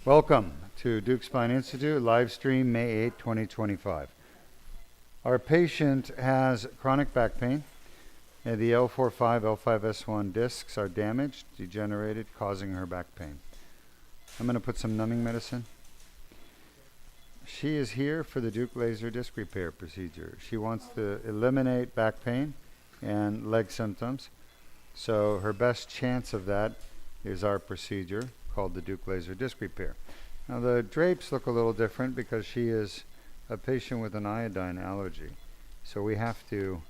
Welcome to Duke Spine Institute, live stream May 8, 2025. Our patient has chronic back pain. The L4-5, L5-S1 discs are damaged, degenerated, causing her back pain. I'm going to put some numbing medicine. She is here for the Duke laser disc repair procedure. She wants to eliminate back pain and leg symptoms. So her best chance of that is our procedure called the Duke laser disc repair. Now the drapes look a little different because she is a patient with an iodine allergy. So we have to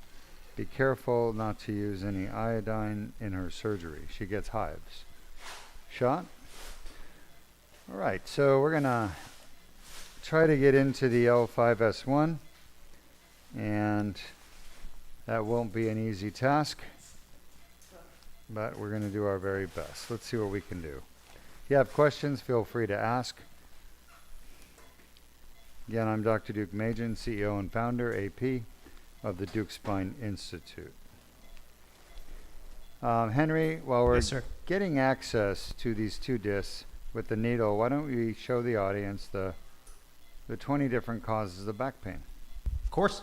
be careful not to use any iodine in her surgery. She gets hives. Shot? All right, so we're gonna try to get into the L5-S1, and that won't be an easy task, but we're gonna do our very best. Let's see what we can do. If you have questions, feel free to ask. Again, I'm Dr. Duke Majan, CEO and founder, AP, of the Duke Spine Institute. Henry, while we're getting access to these two discs with the needle, why don't we show the audience the 20 different causes of back pain? Of course.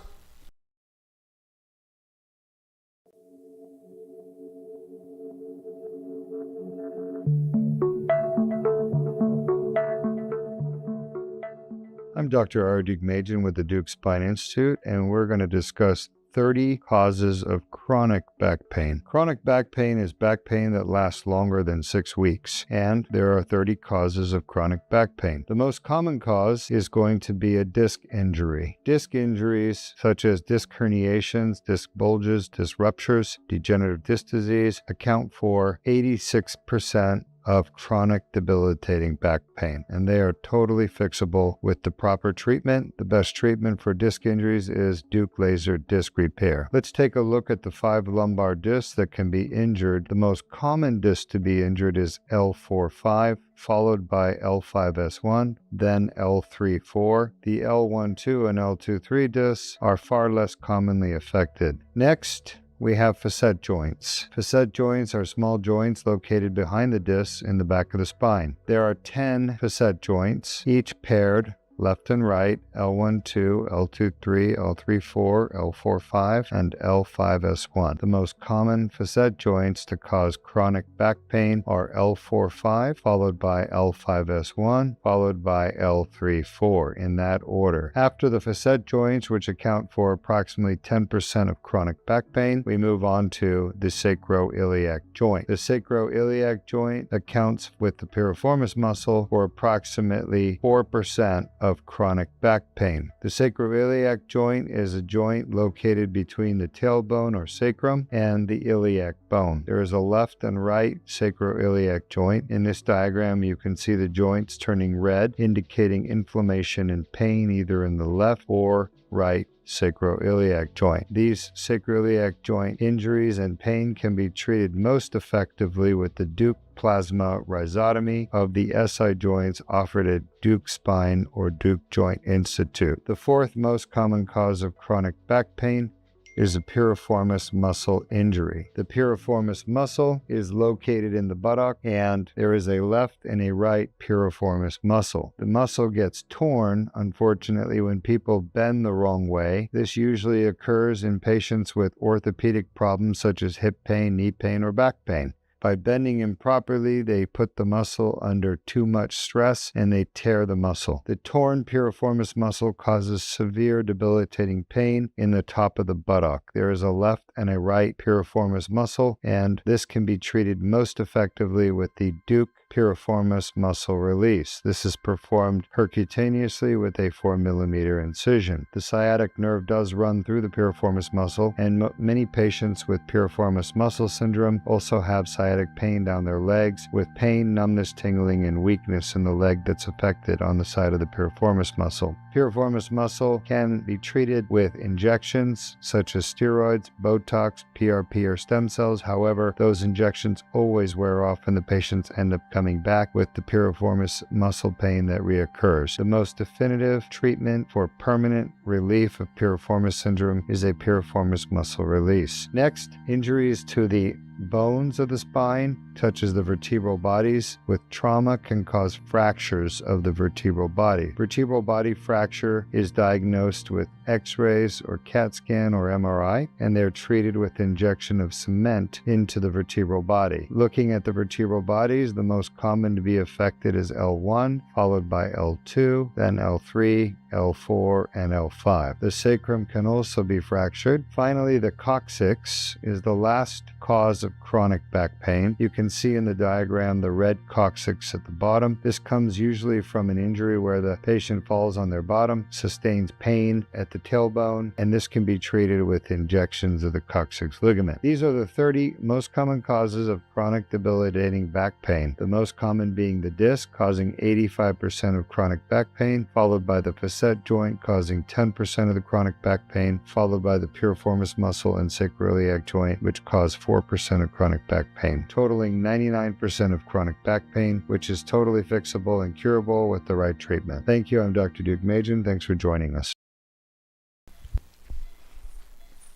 I'm Dr. R. Duke Majan with the Duke Spine Institute, and we're going to discuss 30 causes of chronic back pain. Chronic back pain is back pain that lasts longer than 6 weeks, and there are 30 causes of chronic back pain. The most common cause is going to be a disc injury. Disc injuries such as disc herniations, disc bulges, disc ruptures, degenerative disc disease account for 86% of chronic debilitating back pain, and they are totally fixable with the proper treatment. The best treatment for disc injuries is Duke laser disc repair. Let's take a look at the 5 lumbar discs that can be injured. The most common disc to be injured is L4-5, followed by L5-S1, then L3-4. The L1-2 and L2-3 discs are far less commonly affected. Next, we have facet joints. Facet joints are small joints located behind the discs in the back of the spine. There are 10 facet joints, each paired left and right, L1-2, L2-3, L3-4, L4-5, and L5-S1. The most common facet joints to cause chronic back pain are L4-5, followed by L5-S1, followed by L3-4, in that order. After the facet joints, which account for approximately 10% of chronic back pain, we move on to the sacroiliac joint. The sacroiliac joint accounts with the piriformis muscle for approximately 4% of chronic back pain. The sacroiliac joint is a joint located between the tailbone or sacrum and the iliac bone. There is a left and right sacroiliac joint. In this diagram, you can see the joints turning red, indicating inflammation and pain either in the left or right sacroiliac joint. These sacroiliac joint injuries and pain can be treated most effectively with the Duke plasma rhizotomy of the SI joints offered at Duke Spine or Duke Joint Institute. The fourth most common cause of chronic back pain is a piriformis muscle injury. The piriformis muscle is located in the buttock, and there is a left and a right piriformis muscle. The muscle gets torn, unfortunately, when people bend the wrong way. This usually occurs in patients with orthopedic problems such as hip pain, knee pain, or back pain. By bending improperly, they put the muscle under too much stress and they tear the muscle. The torn piriformis muscle causes severe debilitating pain in the top of the buttock. There is a left and a right piriformis muscle, and this can be treated most effectively with the Duke piriformis muscle release. This is performed percutaneously with a 4mm incision. The sciatic nerve does run through the piriformis muscle, and many patients with piriformis muscle syndrome also have sciatic pain down their legs, with pain, numbness, tingling, and weakness in the leg that's affected on the side of the piriformis muscle. Piriformis muscle can be treated with injections such as steroids, Botox, PRP, or stem cells. However, those injections always wear off and the patients end up coming back with the piriformis muscle pain that reoccurs. The most definitive treatment for permanent relief of piriformis syndrome is a piriformis muscle release. Next, injuries to the bones of the spine, touches the vertebral bodies. With trauma, can cause fractures of the vertebral body. Vertebral body fracture is diagnosed with X-rays or CAT scan or MRI, and they're treated with injection of cement into the vertebral body. Looking at the vertebral bodies, the most common to be affected is L1, followed by L2, then L3, L4, and L5. The sacrum can also be fractured. Finally, the coccyx is the last cause of chronic back pain. You can see in the diagram the red coccyx at the bottom. This comes usually from an injury where the patient falls on their bottom, sustains pain at the tailbone, and this can be treated with injections of the coccyx ligament. These are the 30 most common causes of chronic debilitating back pain, the most common being the disc, causing 85% of chronic back pain, followed by the facet joint, causing 10% of the chronic back pain, followed by the piriformis muscle and sacroiliac joint, which cause 4% of chronic back pain, totaling 99% of chronic back pain, which is totally fixable and curable with the right treatment. Thank you. I'm Dr. Duke Machen. Thanks for joining us.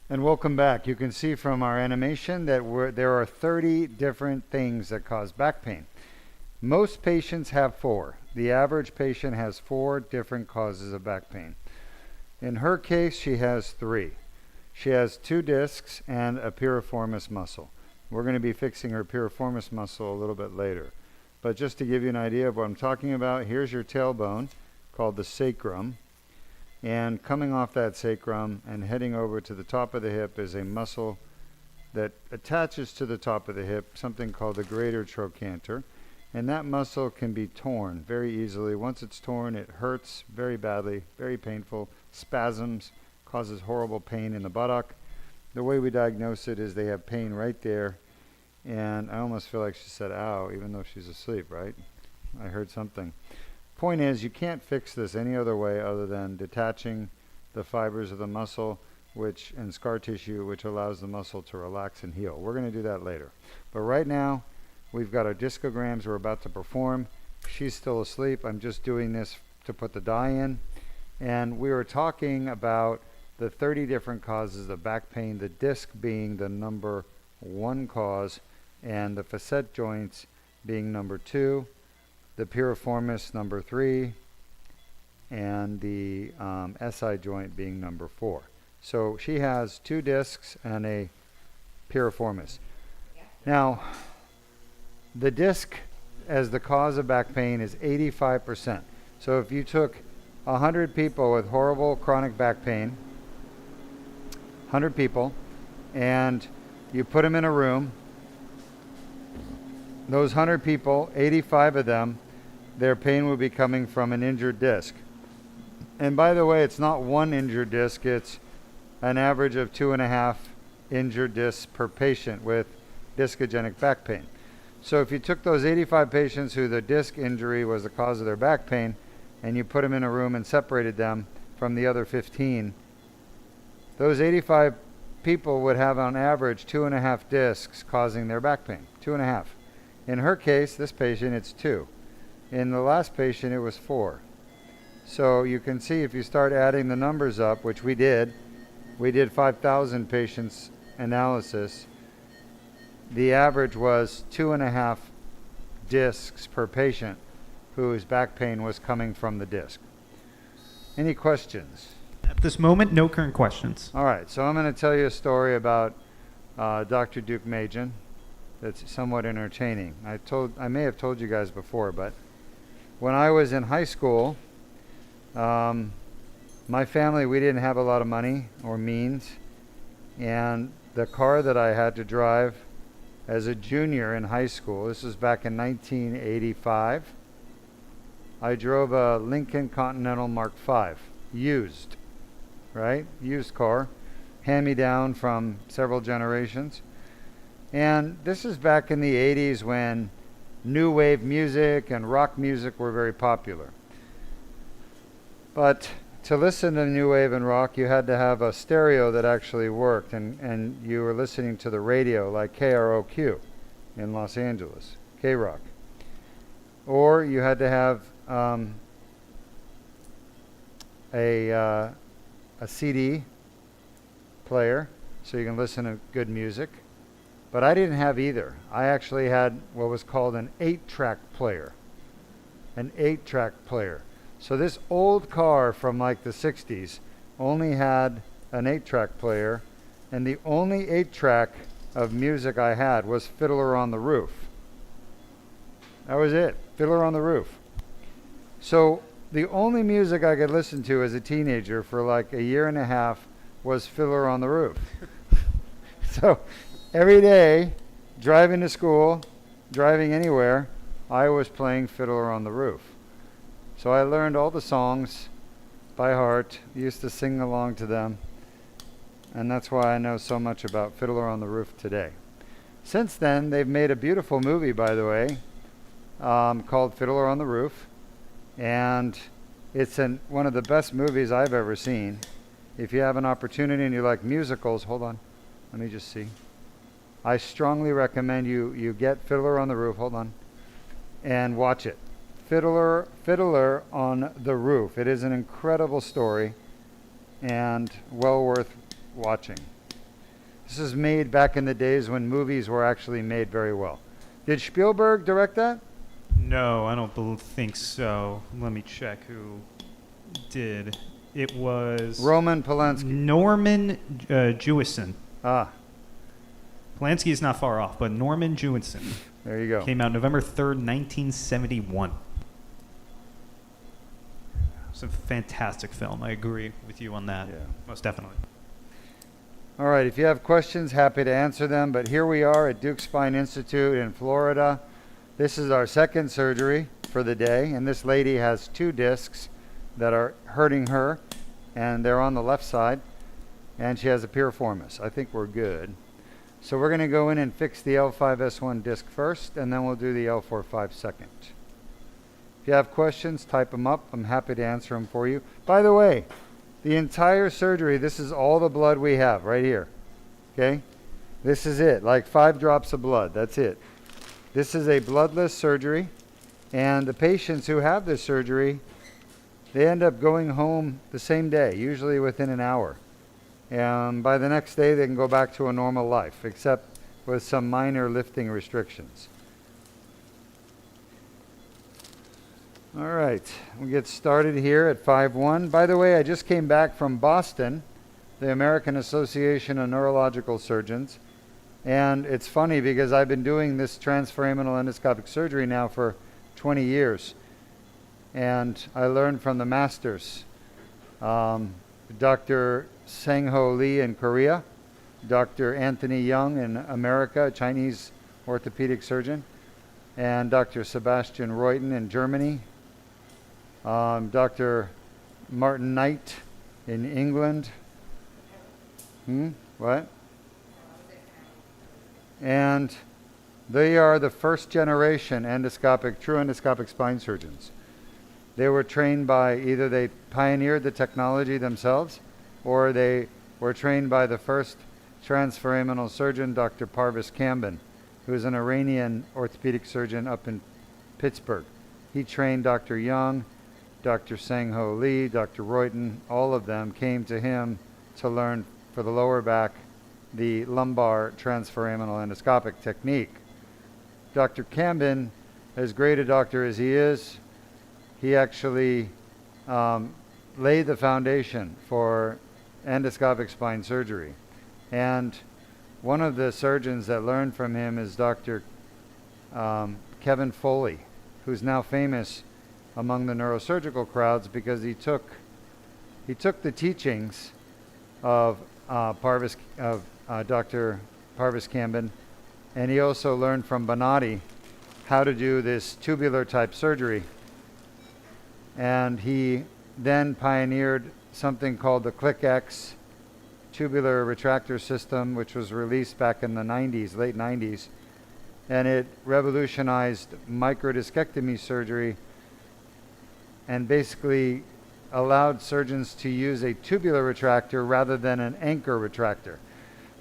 And welcome back. You can see from our animation that there are 30 different things that cause back pain. Most patients have 4. The average patient has 4 different causes of back pain. In her case, she has 3. She has 2 discs and a piriformis muscle. We're going to be fixing her piriformis muscle a little bit later. But just to give you an idea of what I'm talking about, here's your tailbone called the sacrum. And coming off that sacrum and heading over to the top of the hip is a muscle that attaches to the top of the hip, something called the greater trochanter. And that muscle can be torn very easily. Once it's torn, it hurts very badly, very painful, spasms, causes horrible pain in the buttock. The way we diagnose it is they have pain right there. And I almost feel like she said, ow, even though she's asleep, right? I heard something. Point is, you can't fix this any other way other than detaching the fibers of the muscle and scar tissue, which allows the muscle to relax and heal. We're going to do that later. But right now, we've got our discograms we're about to perform. She's still asleep. I'm just doing this to put the dye in. And we were talking about the 30 different causes of back pain, the disc being the number 1 cause, and the facet joints being number 2. The piriformis number 3, and the SI joint being number 4. So she has 2 discs and a piriformis. Now, the disc as the cause of back pain is 85%. So if you took 100 people with horrible chronic back pain, 100 people, and you put them in a room, those 100 people, 85 of them, their pain will be coming from an injured disc. And by the way, it's not 1 injured disc, it's an average of 2.5 injured discs per patient with discogenic back pain. So if you took those 85 patients who the disc injury was the cause of their back pain, and you put them in a room and separated them from the other 15, those 85 people would have on average 2.5 discs causing their back pain, 2.5. In her case, this patient, it's 2. In the last patient, it was 4. So you can see if you start adding the numbers up, which we did 5,000 patients analysis. The average was 2.5 discs per patient whose back pain was coming from the disc. Any questions? At this moment, no current questions. All right, so I'm going to tell you a story about Dr. Duke Machen that's somewhat entertaining. I may have told you guys before, but when I was in high school, my family, we didn't have a lot of money or means, and the car that I had to drive as a junior in high school, this was back in 1985, I drove a Lincoln Continental Mark V, used, right? Used car, hand-me-down from several generations. And this is back in the 80s when new wave music and rock music were very popular. But to listen to new wave and rock, you had to have a stereo that actually worked, and you were listening to the radio like KROQ in Los Angeles, K-Rock. Or you had to have a CD player so you can listen to good music. But I didn't have either. I actually had what was called an 8-track player. An 8-track player. So this old car from like the 60s only had an 8-track player, and the only 8-track of music I had was Fiddler on the Roof. That was it. Fiddler on the Roof. So the only music I could listen to as a teenager for like a year and a half was Fiddler on the Roof. So every day, driving to school, driving anywhere, I was playing Fiddler on the Roof. So I learned all the songs by heart, used to sing along to them, and that's why I know so much about Fiddler on the Roof today. Since then, they've made a beautiful movie, by the way, called Fiddler on the Roof, and it's one of the best movies I've ever seen. If you have an opportunity and you like musicals, hold on, let me just see. I strongly recommend you get Fiddler on the Roof, hold on, and watch it. Fiddler on the Roof. It is an incredible story and well worth watching. This is made back in the days when movies were actually made very well. Did Spielberg direct that? No, I don't think so. Let me check who did. It was Roman Polanski. Norman Jewison. Ah, Polanski is not far off, but Norman Jewison. there you go. Came out November 3rd, 1971. It's a fantastic film. I agree with you on that. Yeah. Most definitely. All right, if you have questions, happy to answer them. But here we are at Duke Spine Institute in Florida. This is our second surgery for the day, and this lady has 2 discs that are hurting her, and they're on the left side, and she has a piriformis. I think we're good. So we're going to go in and fix the L5-S1 disc first, and then we'll do the L4-5 second. If you have questions, type them up. I'm happy to answer them for you. By the way, the entire surgery, this is all the blood we have right here. Okay? This is it, like 5 drops of blood. That's it. This is a bloodless surgery, and the patients who have this surgery, they end up going home the same day, usually within an hour. And by the next day, they can go back to a normal life, except with some minor lifting restrictions. All right, we'll get started here at 5-1. By the way, I just came back from Boston, the American Association of Neurological Surgeons. And it's funny because I've been doing this transforaminal endoscopic surgery now for 20 years. And I learned from the masters. Dr. Sang-Ho Lee in Korea, Dr. Anthony Young in America, a Chinese orthopedic surgeon, and Dr. Sebastian Reuten in Germany, Dr. Martin Knight in England. What? And they are the first generation true endoscopic spine surgeons. They were trained by, either they pioneered the technology themselves, or they were trained by the first transforaminal surgeon, Dr. Parvis Kambin, who is an Iranian orthopedic surgeon up in Pittsburgh. He trained Dr. Young, Dr. Sang-Ho Lee, Dr. Reuten. All of them came to him to learn for the lower back the lumbar transforaminal endoscopic technique. Dr. Kambin, as great a doctor as he is, he actually laid the foundation for endoscopic spine surgery. And one of the surgeons that learned from him is Dr. Kevin Foley, who's now famous among the neurosurgical crowds because he took the teachings of Dr. Parvis Kambin, and he also learned from Bonatti how to do this tubular type surgery. And he then pioneered something called the ClickX tubular retractor system, which was released back in the 90s, late 90s. And it revolutionized microdiscectomy surgery and basically allowed surgeons to use a tubular retractor rather than an anchor retractor.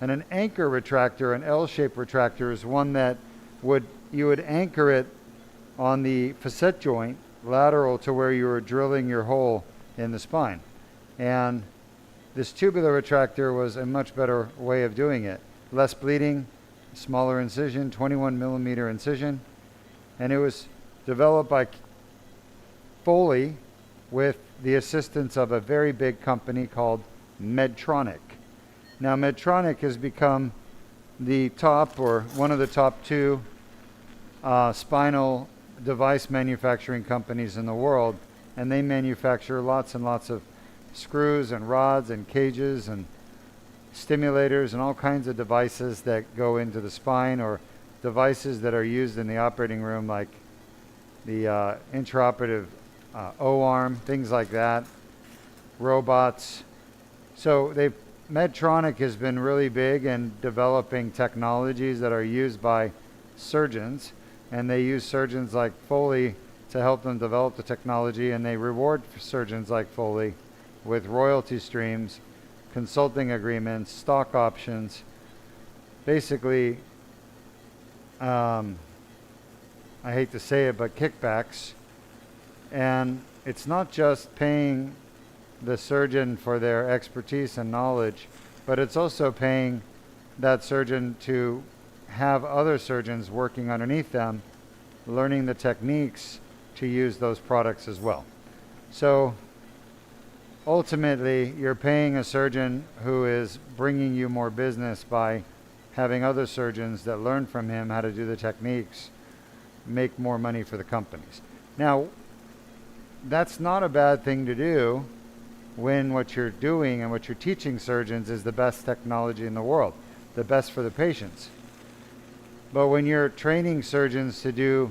And an anchor retractor, an L-shaped retractor, is one that you would anchor it on the facet joint lateral to where you were drilling your hole in the spine. And this tubular retractor was a much better way of doing it. Less bleeding, smaller incision, 21 millimeter incision, and it was developed by Foley with the assistance of a very big company called Medtronic. Now Medtronic has become the top, or one of the top two spinal device manufacturing companies in the world, and they manufacture lots and lots of screws and rods and cages and stimulators and all kinds of devices that go into the spine, or devices that are used in the operating room, like the intraoperative O-arm, things like that, robots. So Medtronic has been really big in developing technologies that are used by surgeons, and they use surgeons like Foley to help them develop the technology, and they reward surgeons like Foley with royalty streams, consulting agreements, stock options, basically, I hate to say it, but kickbacks. And it's not just paying the surgeon for their expertise and knowledge, but it's also paying that surgeon to have other surgeons working underneath them, learning the techniques to use those products as well. So ultimately, you're paying a surgeon who is bringing you more business by having other surgeons that learn from him how to do the techniques make more money for the companies. Now, that's not a bad thing to do when what you're doing and what you're teaching surgeons is the best technology in the world, the best for the patients. But when you're training surgeons to do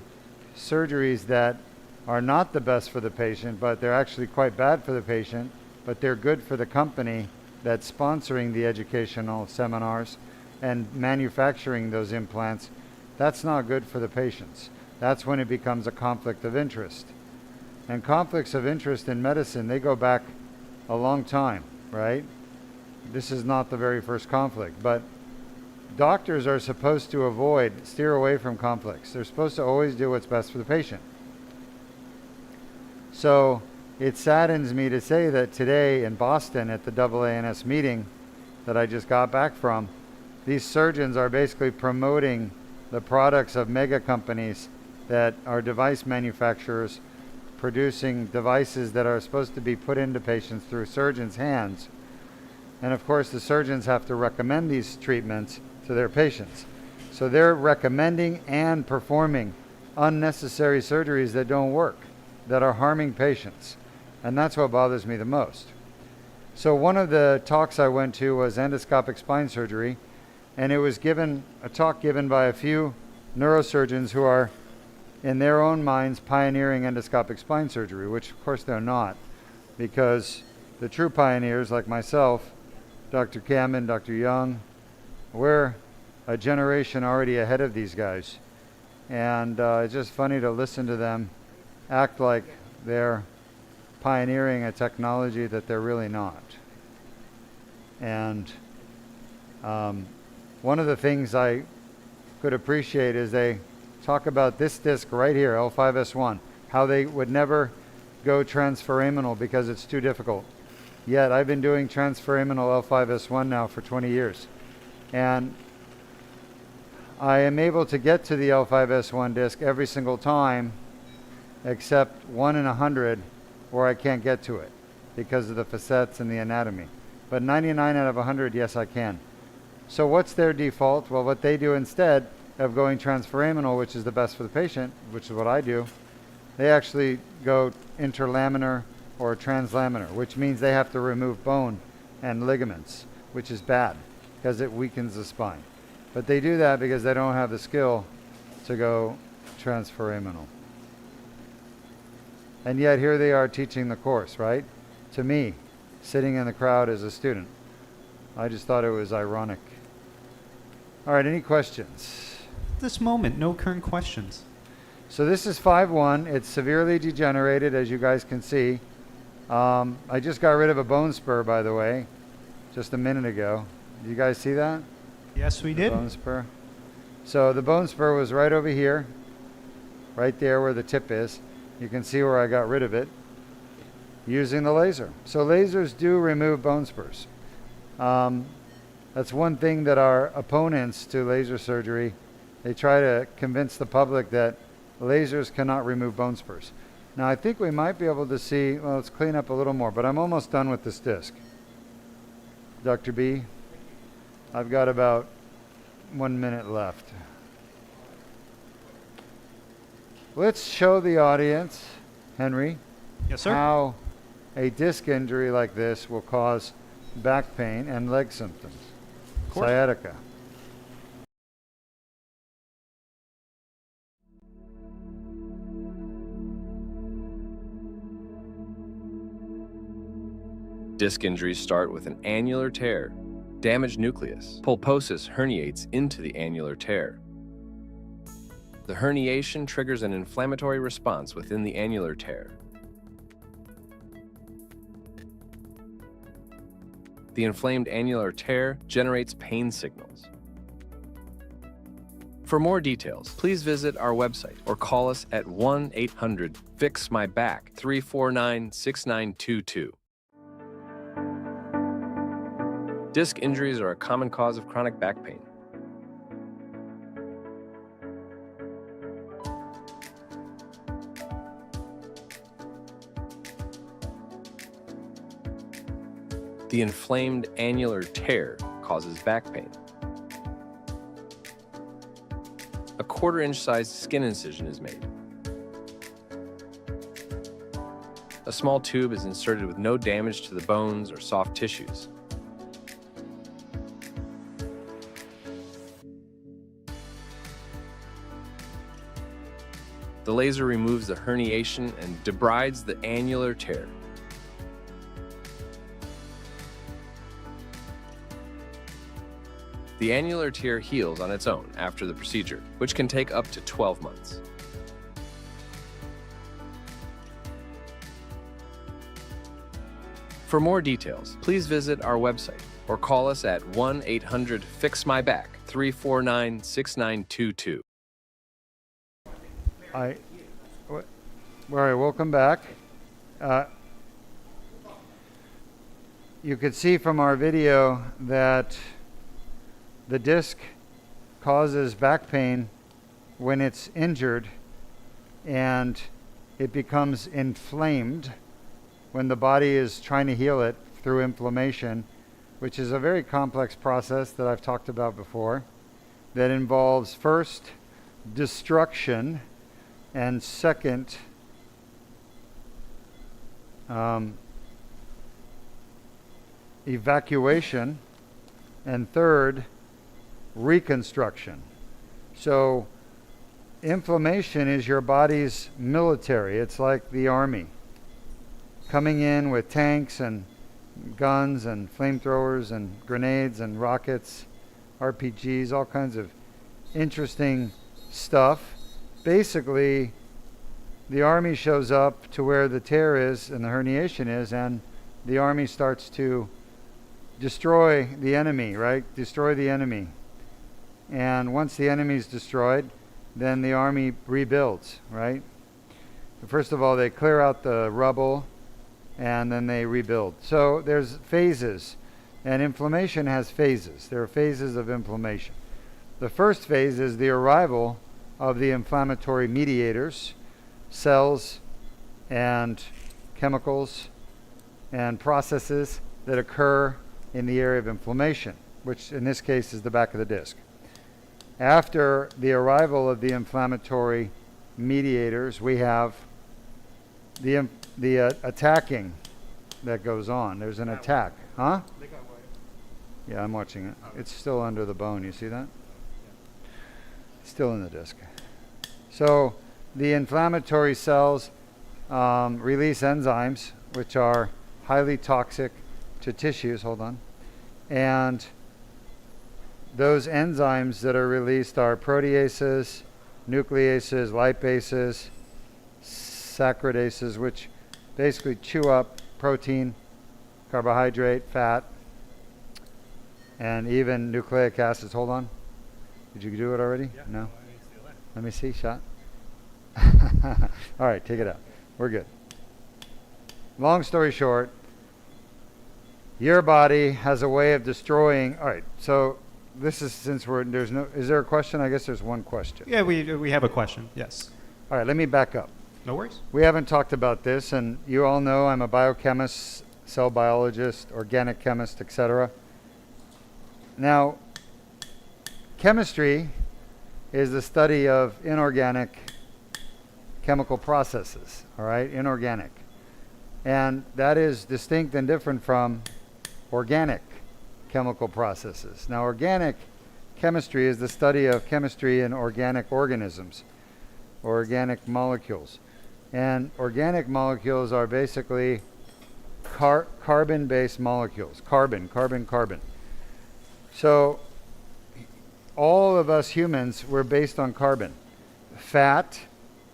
surgeries that are not the best for the patient, but they're actually quite bad for the patient, but they're good for the company that's sponsoring the educational seminars and manufacturing those implants, that's not good for the patients. That's when it becomes a conflict of interest. And conflicts of interest in medicine, they go back a long time, right? This is not the very first conflict, but doctors are supposed to steer away from conflicts. They're supposed to always do what's best for the patient. So it saddens me to say that today in Boston at the AANS meeting that I just got back from, these surgeons are basically promoting the products of mega companies that are device manufacturers, producing devices that are supposed to be put into patients through surgeons' hands. And of course, the surgeons have to recommend these treatments to their patients. So they're recommending and performing unnecessary surgeries that don't work, that are harming patients. And that's what bothers me the most. So one of the talks I went to was endoscopic spine surgery, and it was a talk given by a few neurosurgeons who are, in their own minds, pioneering endoscopic spine surgery, which of course they're not, because the true pioneers like myself, Dr. Kamen, Dr. Young, we're a generation already ahead of these guys. And it's just funny to listen to them act like they're pioneering a technology that they're really not. And one of the things I could appreciate is they talk about this disc right here, L4-S1, how they would never go transforaminal because it's too difficult. Yet I've been doing transforaminal L4-S1 now for 20 years. And I am able to get to the L4-S1 disc every single time except 1 in 100 where I can't get to it because of the facets and the anatomy. But 99 out of 100, yes, I can. So what's their default? Well, what they do instead of going transforaminal, which is the best for the patient, which is what I do, they actually go interlaminar or translaminar, which means they have to remove bone and ligaments, which is bad because it weakens the spine. But they do that because they don't have the skill to go transforaminal. And yet here they are teaching the course, right? To me, sitting in the crowd as a student. I just thought it was ironic. All right, any questions? At this moment, no current questions. So this is 5-1. It's severely degenerated, as you guys can see. I just got rid of a bone spur, by the way, just a minute ago. Did you guys see that? Yes, we did. Bone spur. So the bone spur was right over here, right there where the tip is. You can see where I got rid of it using the laser. So lasers do remove bone spurs. That's one thing that our opponents to laser surgery, they try to convince the public that lasers cannot remove bone spurs. Now I think we might be able to see, well, let's clean up a little more, but I'm almost done with this disc. Dr. B, I've got about 1 minute left. Let's show the audience, Henry, Yes, sir. how a disc injury like this will cause back pain and leg symptoms, sciatica. Disc injuries start with an annular tear, damaged nucleus. Pulposis herniates into the annular tear. The herniation triggers an inflammatory response within the annular tear. The inflamed annular tear generates pain signals. For more details, please visit our website or call us at 1-800-FIX-MY-BACK 349-6922. Disc injuries are a common cause of chronic back pain. The inflamed annular tear causes back pain. A 1/4-inch sized skin incision is made. A small tube is inserted with no damage to the bones or soft tissues. The laser removes the herniation and debrides the annular tear. The annular tear heals on its own after the procedure, which can take up to 12 months. For more details, please visit our website or call us at 1-800-FIX-MY-BACK 349-6922. All right, welcome back. You could see from our video that the disc causes back pain when it's injured, and it becomes inflamed when the body is trying to heal it through inflammation, which is a very complex process that I've talked about before, that involves first destruction and second evacuation, and third reconstruction. So inflammation is your body's military. It's like the army coming in with tanks and guns and flamethrowers and grenades and rockets, RPGs, all kinds of interesting stuff. Basically, the army shows up to where the tear is and the herniation is, and the army starts to destroy the enemy, right? Destroy the enemy. And once the enemy is destroyed, then the army rebuilds, right? First of all, they clear out the rubble, and then they rebuild. So there's phases, and inflammation has phases. There are phases of inflammation. The first phase is the arrival of the inflammatory mediators, cells and chemicals and processes that occur in the area of inflammation, which in this case is the back of the disc. After the arrival of the inflammatory mediators, we have the attacking that goes on. There's an attack. Huh? Yeah, I'm watching it. It's still under the bone. You see that? Still in the disc. So the inflammatory cells release enzymes, which are highly toxic to tissues. Hold on. And those enzymes that are released are proteases, nucleases, lipases, saccharidases, which basically chew up protein, carbohydrate, fat, and even nucleic acids. Hold on. Did you do it already? Yeah. No? Let me see. Shot. All right, take it out. We're good. Long story short, Your body has a way of destroying. All right, so this is is there a question? I guess there's one question. Yeah, we have a question. Yes. All right, let me back up. No worries. We haven't talked about this, and you all know I'm a biochemist, cell biologist, organic chemist, etc. Now, chemistry is the study of inorganic chemical processes, all right, inorganic. And that is distinct and different from organic chemical processes. Now, organic chemistry is the study of chemistry in organic organisms, organic molecules. And organic molecules are basically carbon-based molecules, carbon. So all of us humans, we're based on carbon. Fat,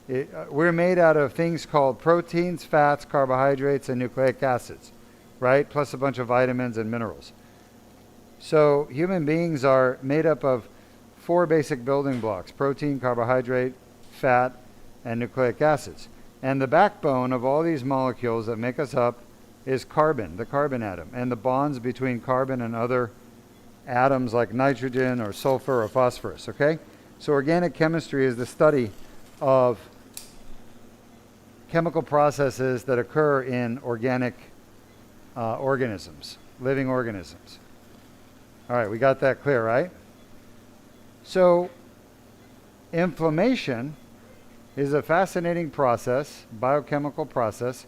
we're made out of things called proteins, fats, carbohydrates, and nucleic acids, right? Plus a bunch of vitamins and minerals. So human beings are made up of 4 basic building blocks: protein, carbohydrate, fat, and nucleic acids. And the backbone of all these molecules that make us up is carbon, the carbon atom, and the bonds between carbon and other atoms like nitrogen or sulfur or phosphorus, okay? So organic chemistry is the study of chemical processes that occur in organic organisms, living organisms. All right, we got that clear, right? So inflammation is a fascinating process, biochemical process,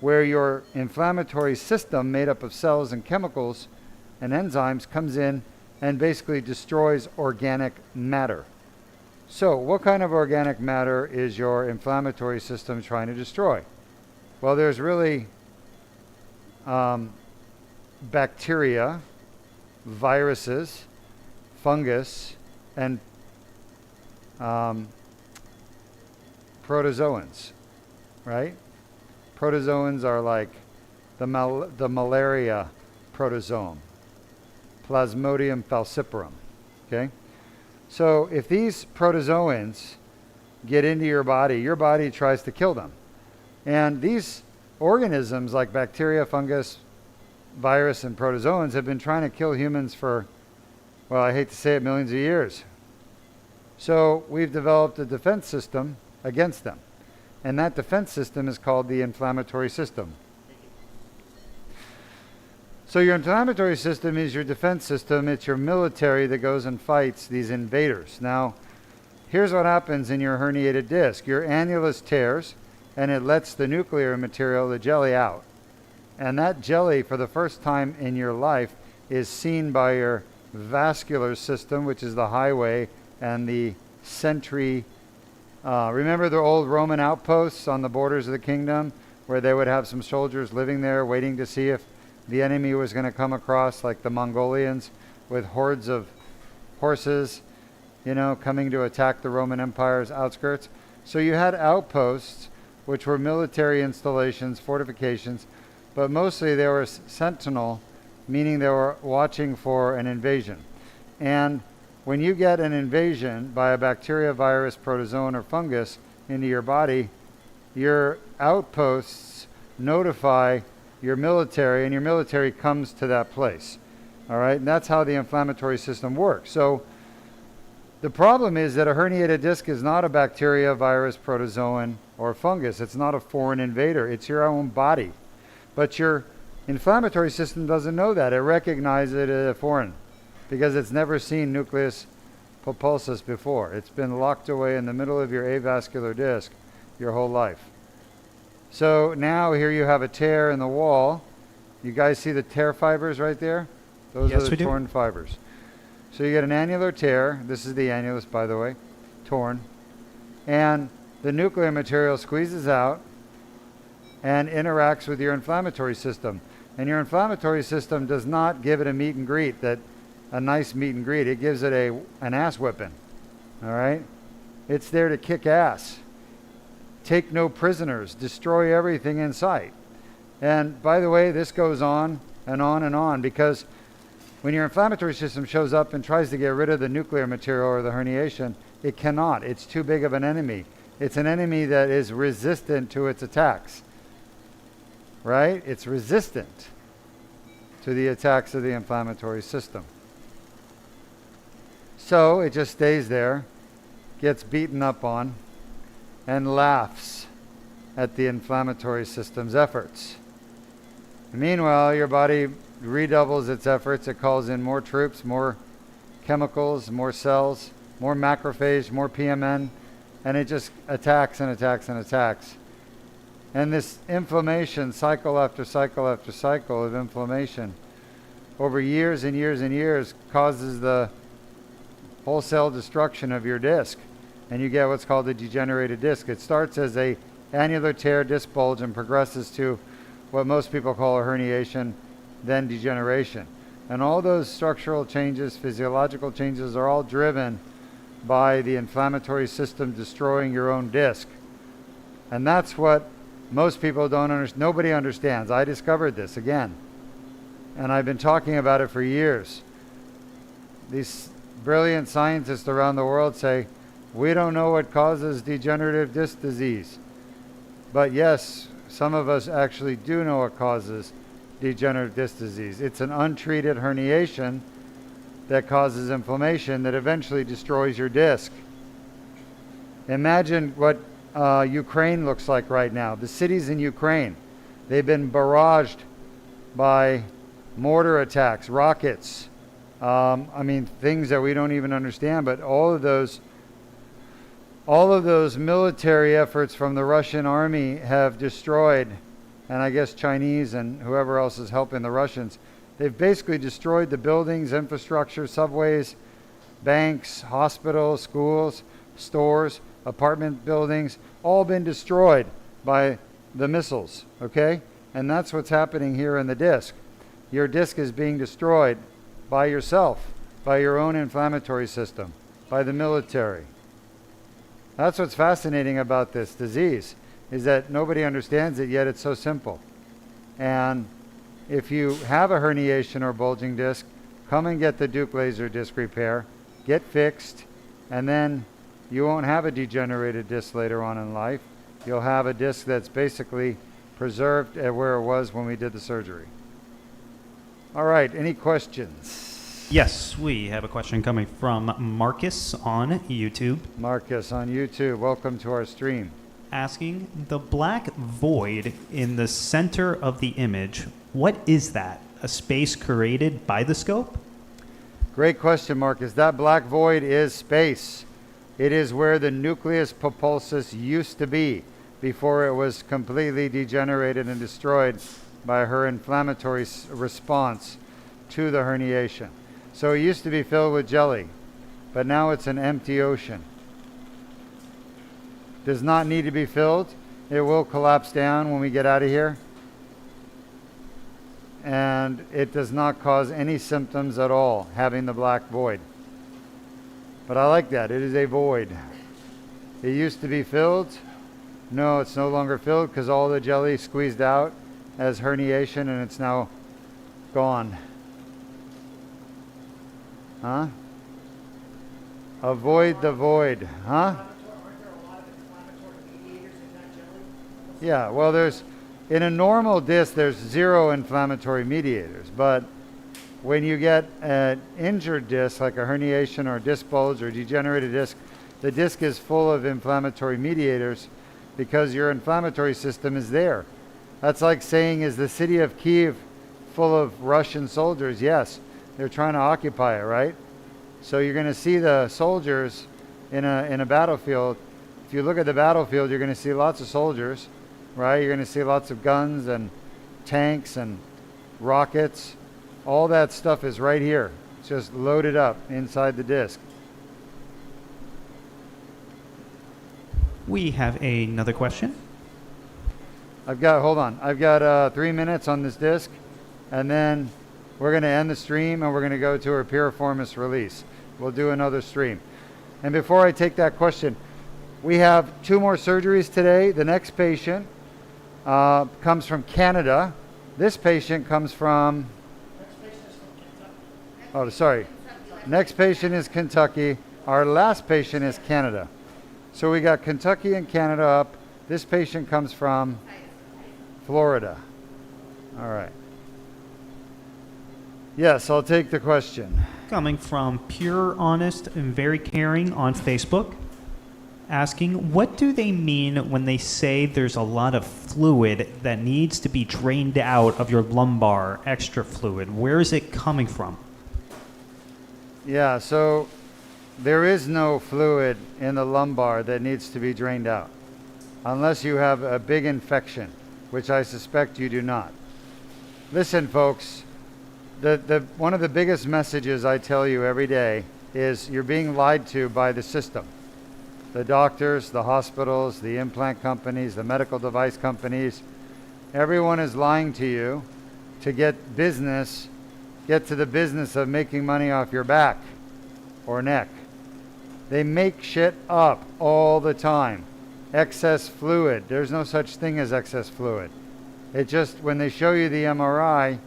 where your inflammatory system made up of cells and chemicals and enzymes comes in and basically destroys organic matter. So what kind of organic matter is your inflammatory system trying to destroy? Well, there's really bacteria, viruses, fungus, and protozoans, right? Protozoans are like the malaria protozoan, Plasmodium falciparum, okay? So if these protozoans get into your body tries to kill them. And these organisms like bacteria, fungus, virus, and protozoans have been trying to kill humans for, well, I hate to say it, millions of years. So we've developed a defense system against them. And that defense system is called the inflammatory system. So your inflammatory system is your defense system. It's your military that goes and fights these invaders. Now, here's what happens in your herniated disc. Your annulus tears, and it lets the nuclear material, the jelly, out. And that jelly, for the first time in your life, is seen by your vascular system, which is the highway, and the sentry. Remember the old Roman outposts on the borders of the kingdom, where they would have some soldiers living there waiting to see if the enemy was going to come across, like the Mongolians, with hordes of horses, coming to attack the Roman Empire's outskirts. So you had outposts, which were military installations, fortifications, but mostly they were sentinel, meaning they were watching for an invasion. And when you get an invasion by a bacteria, virus, protozoan, or fungus into your body, your outposts notify your military, and your military comes to that place. All right, and that's how the inflammatory system works. So the problem is that a herniated disc is not a bacteria, virus, protozoan, or fungus. It's not a foreign invader. It's your own body. But your inflammatory system doesn't know that. It recognizes it as foreign because it's never seen nucleus pulposus before. It's been locked away in the middle of your avascular disc your whole life. So now here you have a tear in the wall. You guys see the tear fibers right there? Those are the torn fibers. So you get an annular tear. This is the annulus, by the way, torn. And the nuclear material squeezes out and interacts with your inflammatory system. And your inflammatory system does not give it a meet and greet, a nice meet and greet. It gives it an ass whipping. All right? It's there to kick ass. Take no prisoners, destroy everything in sight. And by the way, this goes on and on and on, because when your inflammatory system shows up and tries to get rid of the nuclear material or the herniation, it cannot. It's too big of an enemy. It's an enemy that is resistant to its attacks. Right? It's resistant to the attacks of the inflammatory system. So it just stays there, gets beaten up on, and laughs at the inflammatory system's efforts. Meanwhile, your body redoubles its efforts. It calls in more troops, more chemicals, more cells, more macrophage, more PMN, and it just attacks and attacks and attacks. And this inflammation, cycle after cycle after cycle of inflammation, over years and years and years, causes the wholesale destruction of your disc. And you get what's called a degenerated disc. It starts as a annular tear, disc bulge, and progresses to what most people call a herniation, then degeneration. And all those structural changes, physiological changes, are all driven by the inflammatory system destroying your own disc. And that's what most people don't understand. Nobody understands. I discovered this again. And I've been talking about it for years. These brilliant scientists around the world say, we don't know what causes degenerative disc disease. But yes, some of us actually do know what causes degenerative disc disease. It's an untreated herniation that causes inflammation that eventually destroys your disc. Imagine what Ukraine looks like right now. The cities in Ukraine, they've been barraged by mortar attacks, rockets, things that we don't even understand, but all of those military efforts from the Russian army have destroyed, and I guess Chinese and whoever else is helping the Russians, they've basically destroyed the buildings, infrastructure, subways, banks, hospitals, schools, stores, apartment buildings, all been destroyed by the missiles, okay? And that's what's happening here in the disc. Your disc is being destroyed by yourself, by your own inflammatory system, by the military. That's what's fascinating about this disease, is that nobody understands it, yet it's so simple. And if you have a herniation or bulging disc, come and get the Duke laser disc repair, get fixed, and then you won't have a degenerated disc later on in life. You'll have a disc that's basically preserved at where it was when we did the surgery. All right, any questions? Yes, we have a question coming from Marcus on YouTube. Marcus on YouTube, welcome to our stream. Asking, the black void in the center of the image, what is that? A space created by the scope? Great question, Marcus. That black void is space. It is where the nucleus pulposus used to be before it was completely degenerated and destroyed by her inflammatory response to the herniation. So it used to be filled with jelly, but now it's an empty ocean. Does not need to be filled. It will collapse down when we get out of here. And it does not cause any symptoms at all, having the black void. But I like that. It is a void. It used to be filled. No, it's no longer filled because all the jelly squeezed out as herniation and it's now gone. Huh? Avoid the void. Huh? Yeah, well, in a normal disc, there's 0 inflammatory mediators. But when you get an injured disc, like a herniation or a disc bulge or degenerated disc, the disc is full of inflammatory mediators because your inflammatory system is there. That's like saying, is the city of Kiev full of Russian soldiers? Yes, they're trying to occupy it, right? So you're going to see the soldiers in a battlefield. If you look at the battlefield, you're going to see lots of soldiers, right? You're going to see lots of guns and tanks and rockets. All that stuff is right here. It's just loaded up inside the disc. We have another question. Hold on. I've got 3 minutes on this disc, and then we're going to end the stream and we're going to go to our piriformis release. We'll do another stream. And before I take that question, we have 2 more surgeries today. The next patient comes from Canada. This patient comes from... Oh, sorry. Next patient is Kentucky. Our last patient is Canada. So we got Kentucky and Canada up. This patient comes from Florida. All right. Yes, I'll take the question. Coming from Pure Honest and Very Caring on Facebook, asking, what do they mean when they say there's a lot of fluid that needs to be drained out of your lumbar, extra fluid? Where is it coming from? Yeah, so there is no fluid in the lumbar that needs to be drained out, unless you have a big infection, which I suspect you do not. Listen, folks, one of the biggest messages I tell you every day is you're being lied to by the system. The doctors, the hospitals, the implant companies, the medical device companies, everyone is lying to you to get to the business of making money off your back or neck. They make shit up all the time. Excess fluid. There's no such thing as excess fluid. It just, when they show you the MRI,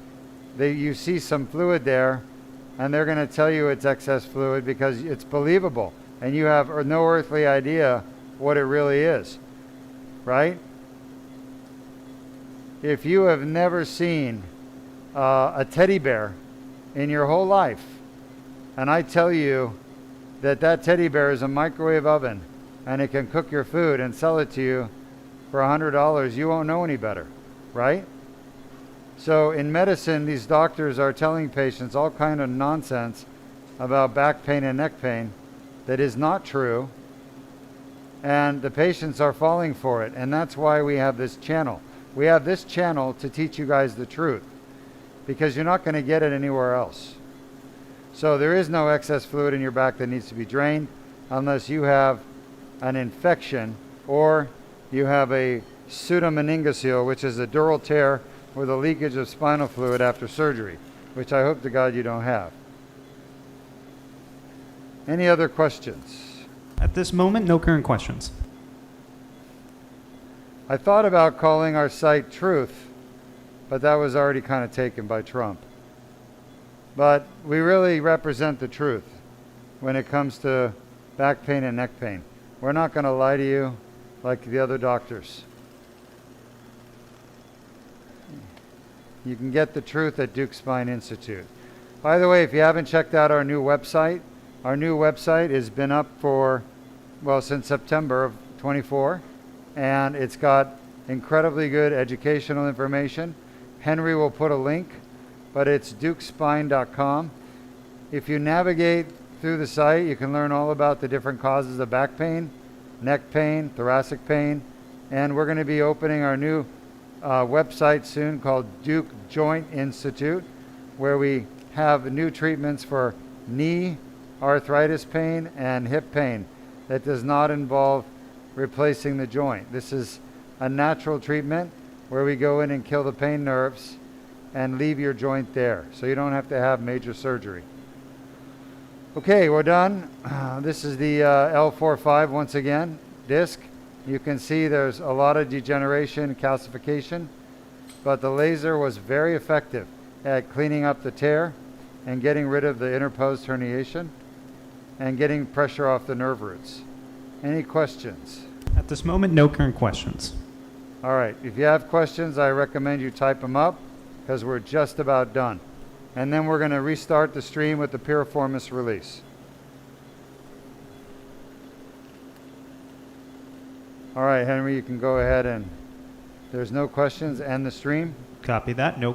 you see some fluid there, and they're going to tell you it's excess fluid because it's believable, and you have no earthly idea what it really is, right? If you have never seen a teddy bear in your whole life, and I tell you that teddy bear is a microwave oven, and it can cook your food and sell it to you for $100, you won't know any better, right? So in medicine, these doctors are telling patients all kind of nonsense about back pain and neck pain that is not true, and the patients are falling for it, and that's why we have this channel. We have this channel to teach you guys the truth, because you're not going to get it anywhere else. So there is no excess fluid in your back that needs to be drained unless you have an infection or you have a pseudomeningocele, which is a dural tear with a leakage of spinal fluid after surgery, which I hope to God you don't have. Any other questions? At this moment, no current questions. I thought about calling our site Truth, but that was already kind of taken by Trump. But we really represent the truth when it comes to back pain and neck pain. We're not going to lie to you like the other doctors. You can get the truth at Duke Spine Institute. By the way, if you haven't checked out our new website has been up since September of 24, and it's got incredibly good educational information. Henry will put a link, but it's dukespine.com. If you navigate through the site, you can learn all about the different causes of back pain, neck pain, thoracic pain, and we're going to be opening our new website soon called Duke Joint Institute, where we have new treatments for knee arthritis pain and hip pain that does not involve replacing the joint. This is a natural treatment where we go in and kill the pain nerves and leave your joint there, so you don't have to have major surgery. Okay, we're done. This is the L4-S1 once again, disc. You can see there's a lot of degeneration, calcification, but the laser was very effective at cleaning up the tear and getting rid of the interposed herniation and getting pressure off the nerve roots. Any questions? At this moment, no current questions. All right, if you have questions, I recommend you type them up because we're just about done. And then we're going to restart the stream with the piriformis release. All right, Henry, you can go ahead and there's no questions, end the stream. Copy that. No